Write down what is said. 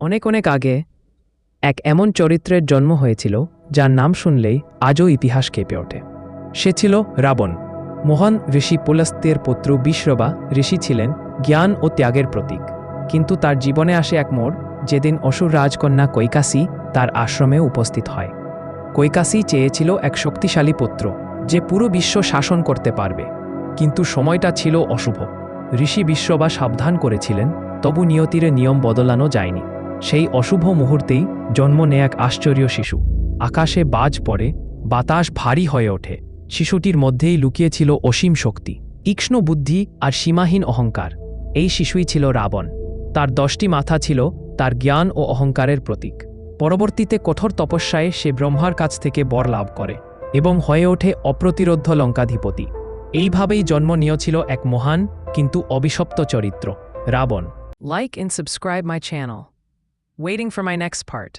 অনেক অনেক আগে এক এমন চরিত্রের জন্ম হয়েছিল যার নাম শুনলেই আজও ইতিহাস কেঁপে ওঠে। সে ছিল রাবণ। মহান ঋষি পুলস্ত্যের পুত্র বিশ্ববা ঋষি ছিলেন জ্ঞান ও ত্যাগের প্রতীক। কিন্তু তার জীবনে আসে এক মোড়, যেদিন অসুর রাজকন্যা কৈকাসী তার আশ্রমে উপস্থিত হয়। কৈকাসী চেয়েছিল এক শক্তিশালী পুত্র, যে পুরো বিশ্ব শাসন করতে পারবে। কিন্তু সময়টা ছিল অশুভ। ঋষি বিশ্ববা সাবধান করেছিলেন, তবু নিয়তির নিয়ম বদলানো যায়নি। সেই অশুভ মুহূর্তেই জন্ম নেয় এক আশ্চর্য শিশু। আকাশে বাজ পড়ে, বাতাস ভারী হয়ে ওঠে। শিশুটির মধ্যেই লুকিয়েছিল অসীম শক্তি, তীক্ষ্ণ বুদ্ধি আর সীমাহীন অহংকার। এই শিশুই ছিল রাবণ। তার 10টি মাথা ছিল তার জ্ঞান ও অহংকারের প্রতীক। পরবর্তীতে কঠোর তপস্যায় সে ব্রহ্মার কাছ থেকে বর লাভ করে এবং হয়ে ওঠে অপ্রতিরোধ্য লঙ্কাধিপতি। এইভাবেই জন্ম নিয়েছিল এক মহান কিন্তু অভিশপ্ত চরিত্র, Ravan. Like and subscribe my channel. Waiting for my next part.